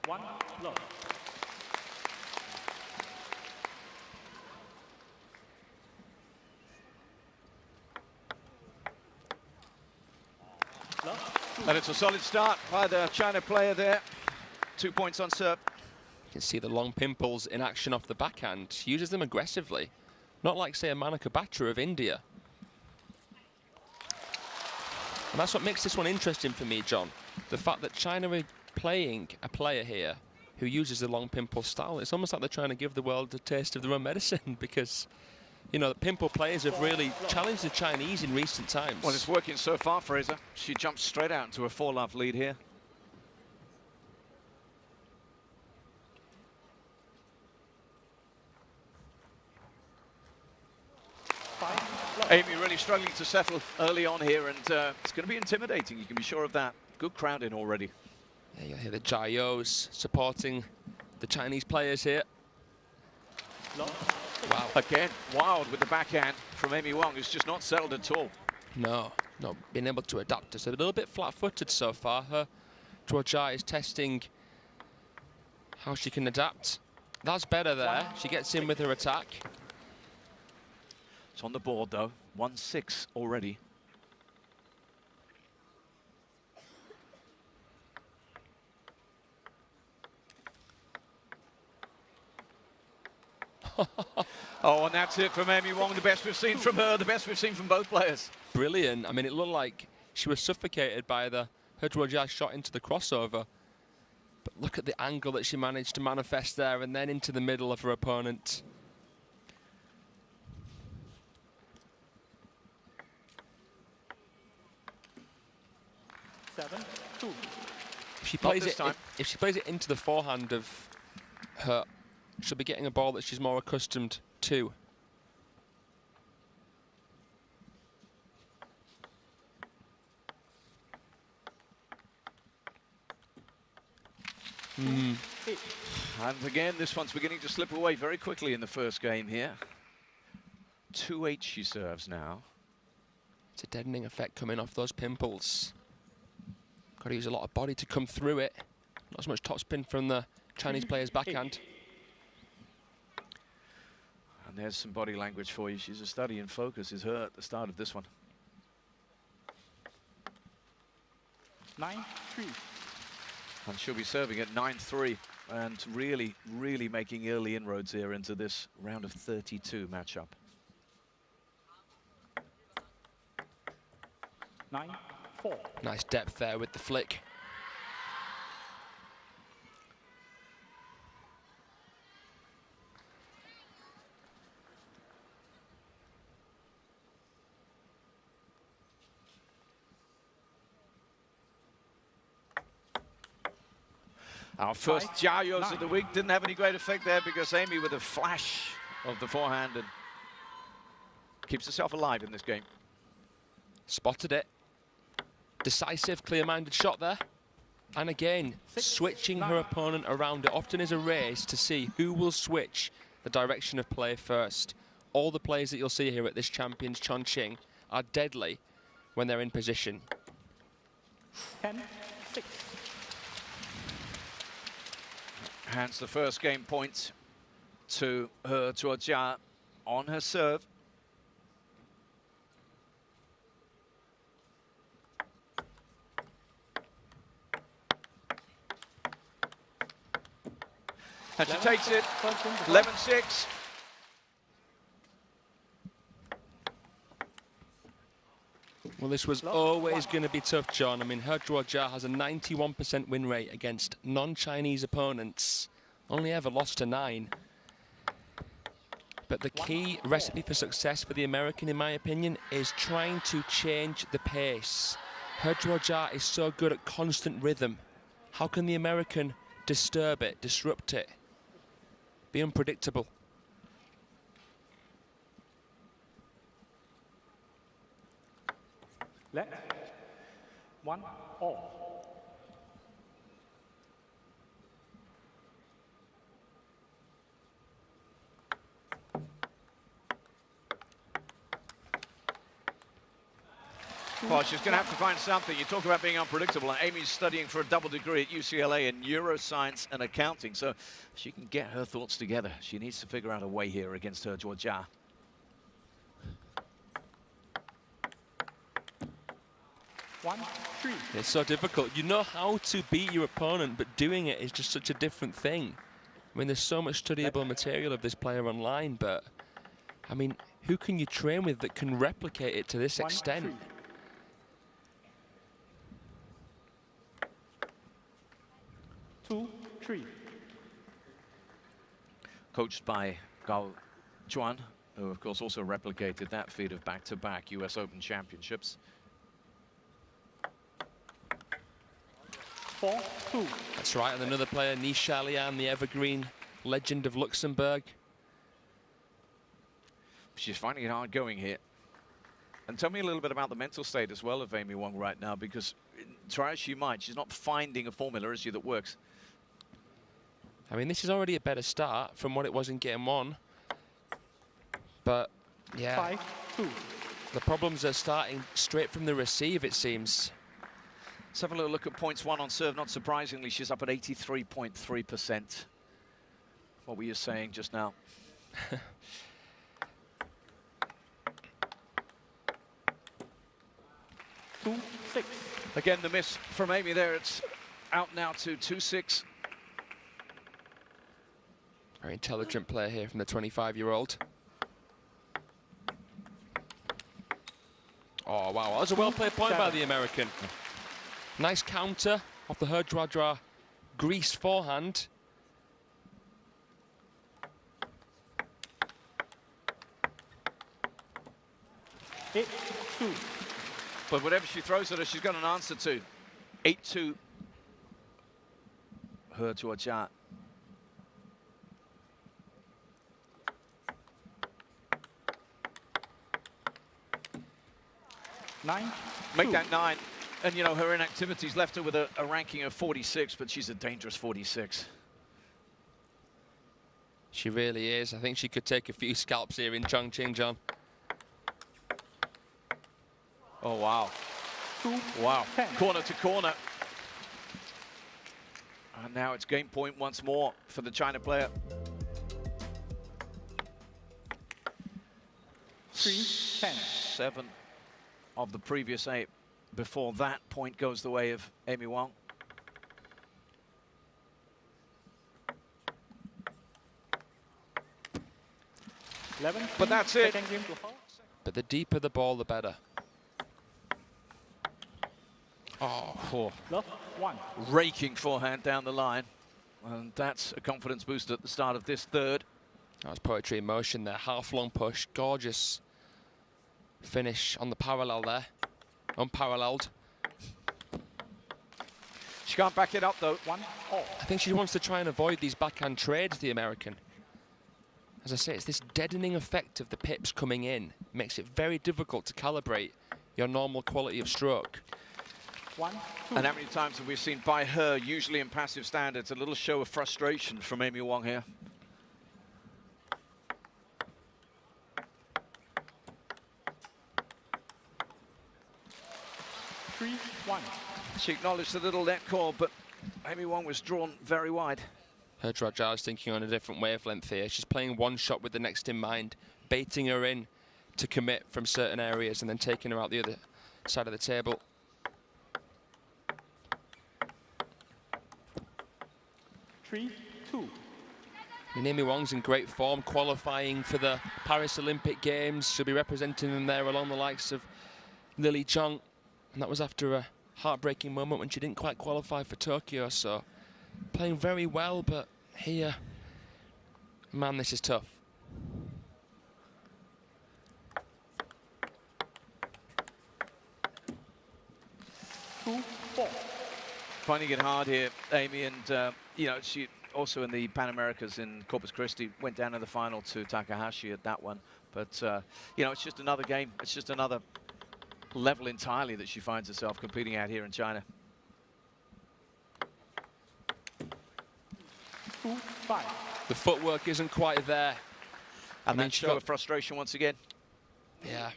1 love. And it's a solid start by the China player there. 2 points on serve. You can see the long pimples in action off the backhand. She uses them aggressively. Not like, say, a Manaka Batra of India. And that's what makes this one interesting for me, John. The fact that China are playing a player here who uses the long pimple style. It's almost like they're trying to give the world a taste of their own medicine because, you know, the pimple players have really challenged the Chinese in recent times. Well, it's working so far, Fraser. She jumps straight out into a 4-love lead here. Amy really struggling to settle early on here, and it's going to be intimidating. You can be sure of that. Good crowd in already. Yeah, you'll hear the Zhuojias supporting the Chinese players here. Wow. Again, wild with the backhand from Amy Wang, who's just not settled at all. No, not been able to adapt. It's a little bit flat-footed so far. Her Zhuojia is testing how she can adapt. That's better there. She gets in with her attack. It's on the board, though. 1-6 already. Oh, and that's it from Amy Wang. The best we've seen from her, the best we've seen from both players. Brilliant. I mean, it looked like she was suffocated by her Zhuojia shot into the crossover. But look at the angle that she managed to manifest there and then into the middle of her opponent. If she plays it into the forehand of her, she'll be getting a ball that she's more accustomed to. And again, this one's beginning to slip away very quickly in the first game here. 2-8 she serves now. It's a deadening effect coming off those pimples. Got to use a lot of body to come through it. Not as much topspin from the Chinese player's backhand. And there's some body language for you. She's a study in focus, is her at the start of this one. 9-3. And she'll be serving at 9-3 and really, really making early inroads here into this round of 32 matchup. 9-4. Nice depth there with the flick. Our first Zhuojias of the week didn't have any great effect there because Amy with a flash of the forehand and keeps herself alive in this game. Spotted it. Decisive, clear-minded shot there. And again, switching her opponent around. It often is a race to see who will switch the direction of play first. All the players that you'll see here at this Champions Chongqing are deadly when they're in position. 10-6. Hands the first game point to her Zhuojia on her serve. And she takes it, 11-6. Well, this was always going to be tough, John. I mean, her Zhuojia has a 91% win rate against non-Chinese opponents. Only ever lost to 9. But the key recipe for success for the American, in my opinion, is trying to change the pace. Her Zhuojia is so good at constant rhythm. How can the American disturb it, disrupt it, be unpredictable? Let 1-all. Well, she's going to have to find something. You talk about being unpredictable. And Amy's studying for a double degree at UCLA in neuroscience and accounting, so she can get her thoughts together. She needs to figure out a way here against her Zhuojia. It's so difficult. You know how to beat your opponent, but doing it is just such a different thing. I mean, there's so much studyable material of this player online, but I mean, who can you train with that can replicate it to this extent? 2-3. Coached by Gao Chuan, who of course also replicated that feat of back-to-back US Open championships. 4-2. That's right, and another player, Nisha Lian, the evergreen legend of Luxembourg. She's finding it hard going here. And tell me a little bit about the mental state as well of Amy Wang right now, because try as she might, she's not finding a formula, is she, that works? I mean, this is already a better start from what it was in game one. But, yeah. 5-2. The problems are starting straight from the receive, it seems. Let's have a little look at points one on serve. Not surprisingly, she's up at 83.3%. What were you saying just now? 2-6. Again, the miss from Amy there. It's out now to 2-6. Very intelligent player here from the 25-year-old. Oh, wow. That was a well-played point by the American. Nice counter off the Zhuojia grease forehand. It's 2. But whatever she throws at her, she's got an answer to. 8-2. Zhuojia. Make that 9. And, you know, her inactivities left her with a ranking of 46, but she's a dangerous 46. She really is. I think she could take a few scalps here in Chongqing, John. Oh, wow. 2, Wow. 10. Corner to corner. And now it's game point once more for the China player. 3-10. 7 of the previous 8. Before that point goes the way of Amy Wang. But that's it. But the deeper the ball, the better. Oh, Love 1. Raking forehand down the line. And that's a confidence boost at the start of this third. that was poetry in motion there. Half-long push, gorgeous finish on the parallel there. Unparalleled. She can't back it up, though. 1-all. I think she wants to try and avoid these backhand trades, the American. As I say, it's this deadening effect of the pips coming in. Makes it very difficult to calibrate your normal quality of stroke. 1-2. And how many times have we seen by her, usually in passive standards, a little show of frustration from Amy Wang here? She acknowledged the little net call, but Amy Wang was drawn very wide. Zhuojia is thinking on a different wavelength here. She's playing one shot with the next in mind, baiting her in to commit from certain areas and then taking her out the other side of the table. Three, 2. Amy Wang's in great form, qualifying for the Paris Olympic Games. She'll be representing them there along the likes of Lily Chong. And that was after a heartbreaking moment when she didn't quite qualify for Tokyo. So playing very well, but here, man, this is tough. Two, 4. Finding it hard here, Amy, and you know, she also in the Pan Americas in Corpus Christi went down in the final to Takahashi at that one. But you know, it's just another game. It's just another level entirely that she finds herself competing out here in China. 2, 5. The footwork isn't quite there. And that show of frustration once again. Yeah.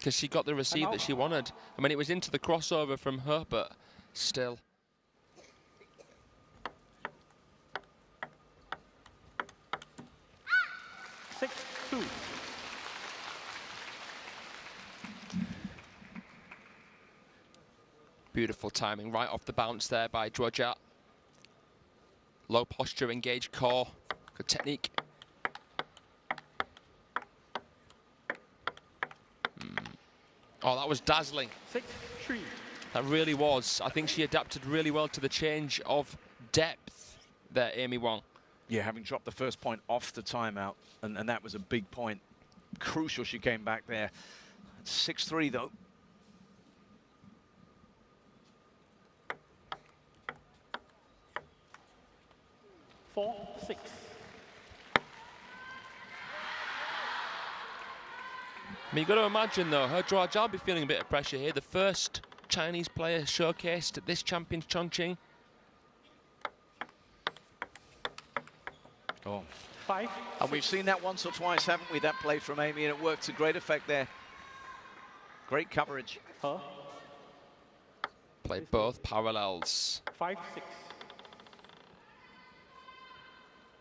because she got the receive that she wanted. I mean, it was into the crossover from her, but still. Six-two. Beautiful timing right off the bounce there by Zhuojia. Low posture, engaged core, good technique. Oh, that was dazzling. 6-3. That really was. I think she adapted really well to the change of depth there, Amy Wang. Yeah, having dropped the first point off the timeout, and that was a big point. Crucial she came back there. 6-3 though. Four-six. I mean, you've got to imagine, though, her Zhuojia will be feeling a bit of pressure here. The first Chinese player showcased at this Champions Chongqing. Oh. Five. And we've seen that once or twice, haven't we, that play from Amy, and it worked to great effect there. Great coverage. Her. Played both parallels. 5-6.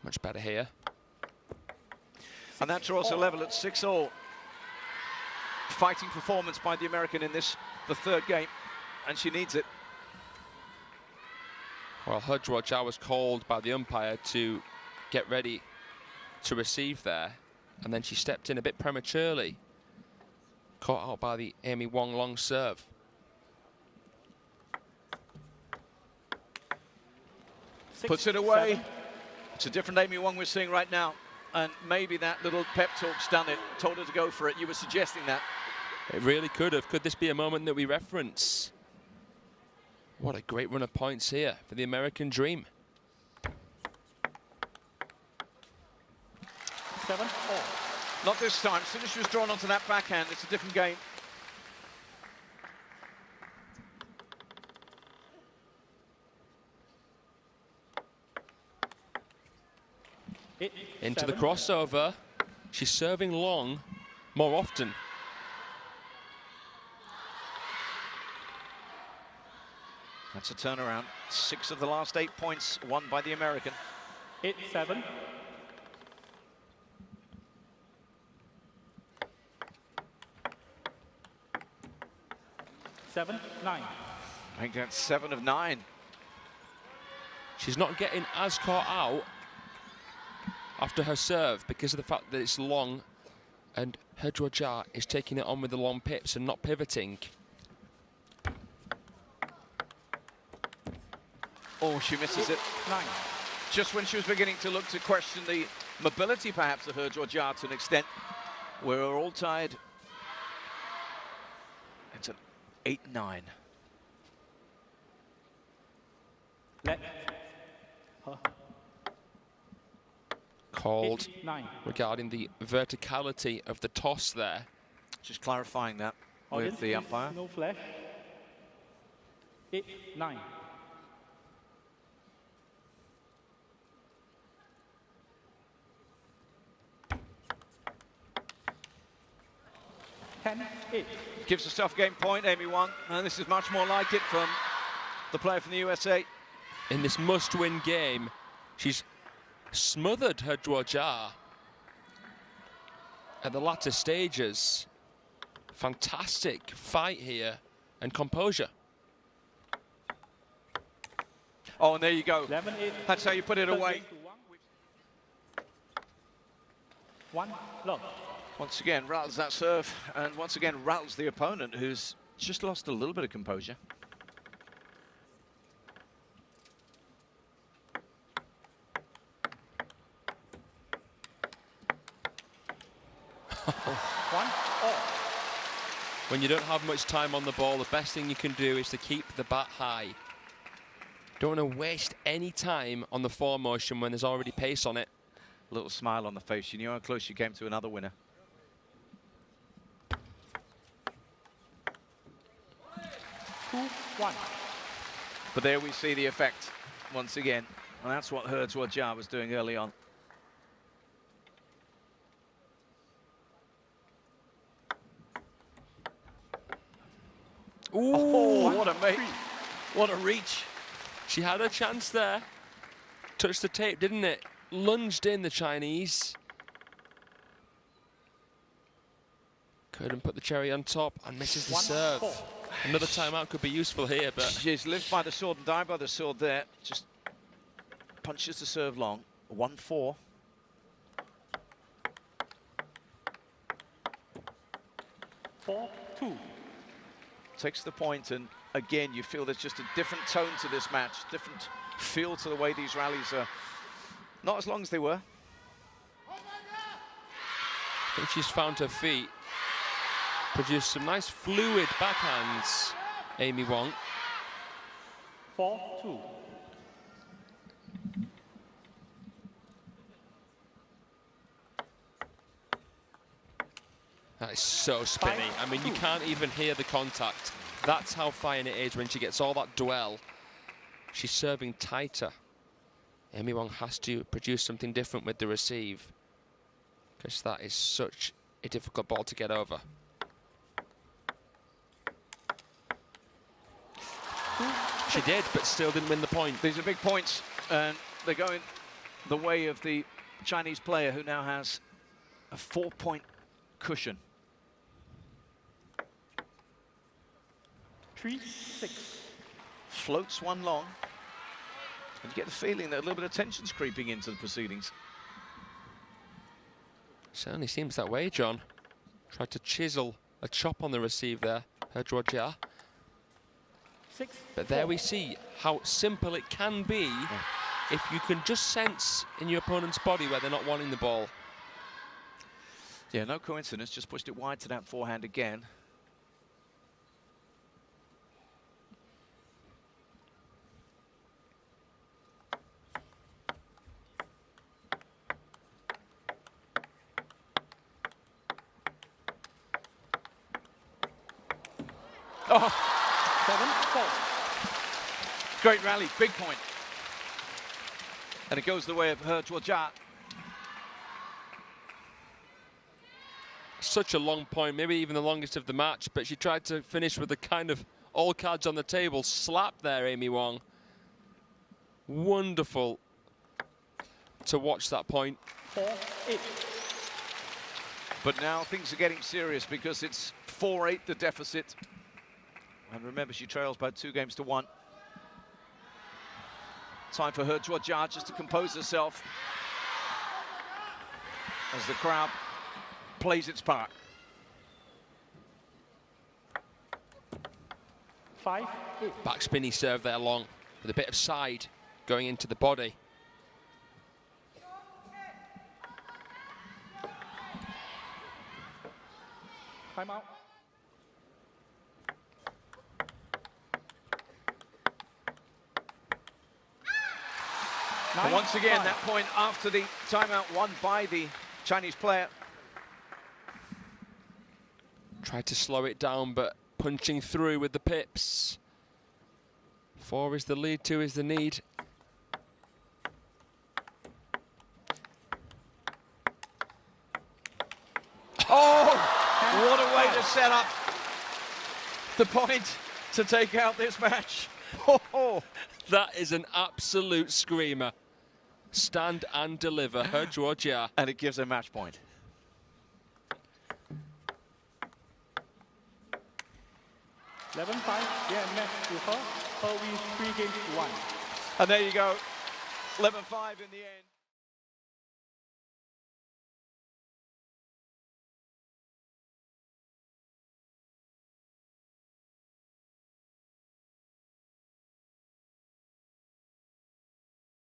Much better here. And that draws a level at 6-all. Fighting performance by the American in this, the third game, and she needs it. Well, her Zhuojia was called by the umpire to get ready to receive there, and then she stepped in a bit prematurely. Caught out by the Amy Wang long serve. Puts it away. It's a different Amy Wang we're seeing right now. And maybe that little pep talk's done it, told her to go for it. You were suggesting that. It really could have. Could this be a moment that we reference? What a great run of points here for the American Dream. 7-4. Not this time. As soon as she was drawn onto that backhand, it's a different game. Into the crossover. She's serving long more often. That's a turnaround. 6 of the last 8 points won by the American. 8-7. 7-9. I think that's 7 of 9. She's not getting as caught out after her serve because of the fact that it's long, and her Zhuojia is taking it on with the long pips and not pivoting. Oh, she misses it. 9. Just when she was beginning to look to question the mobility, perhaps, of her Zhuojia to an extent. We're all tied. It's an 8-9. Let her. Called 8-9. regarding the verticality of the toss there. Just clarifying that with the umpire. No flash. 8-9. Gives herself game point, Amy Wang, and this is much more like it from the player from the USA. In this must-win game, she's smothered her Zhuojia at the latter stages. Fantastic fight here and composure. Oh, and there you go. 11-8. That's how you put it away. 1 love. Once again, rattles that serve, and once again, rattles the opponent, who's just lost a little bit of composure. When you don't have much time on the ball, the best thing you can do is to keep the bat high. Don't want to waste any time on the form motion when there's already pace on it. Little smile on the face. You knew how close you came to another winner. 2-1. But there we see the effect once again. And that's what her Zhuojia was doing early on. what a mate. What a reach. She had a chance there. Touched the tape, didn't it? Lunged in, the Chinese. Couldn't put the cherry on top and misses the serve. Another timeout could be useful here, but... She's lived by the sword and died by the sword there. Just punches the serve long. 1-4. Takes the point, and again, you feel there's just a different tone to this match, different feel to the way these rallies are. Not as long as they were. I think she's found her feet. Produced some nice fluid backhands, Amy Wang. 4-2. That is so spinny. I mean, you can't even hear the contact. That's how fine it is when she gets all that dwell. She's serving tighter. Amy Wang has to produce something different with the receive, because that is such a difficult ball to get over. She did, but still didn't win the point. These are big points, and they're going the way of the Chinese player, who now has a 4-point cushion. 3-6. Floats one long. And you get the feeling that a little bit of tension's creeping into the proceedings. Certainly seems that way, John. Tried to chisel a chop on the receive there, her Zhuojia. But there we see how simple it can be if you can just sense in your opponent's body where they're not wanting the ball. Yeah, no coincidence, just pushed it wide to that forehand again. Oh! 7-4. Great rally, big point. And it goes the way of her Zhuojia. Such a long point, maybe even the longest of the match, but she tried to finish with a kind of all cards on the table slap there, Amy Wang. Wonderful to watch that point. 4-8. But now things are getting serious, because it's 4-8 the deficit. And remember, she trails by 2-1. Time for her Zhuojia just to compose herself as the crowd plays its part. 5-8. Back spinny serve there long, with a bit of side going into the body. Timeout. And once again, that point after the timeout won by the Chinese player. Tried to slow it down, but punching through with the pips. 4 is the lead, 2 is the need. Oh, what a way to set up the point to take out this match. Oh, that is an absolute screamer. Stand and deliver, her Zhuojia. And it gives a match point. Yeah, match to her. Her wins 3-1. And there you go, 11-5 in the end.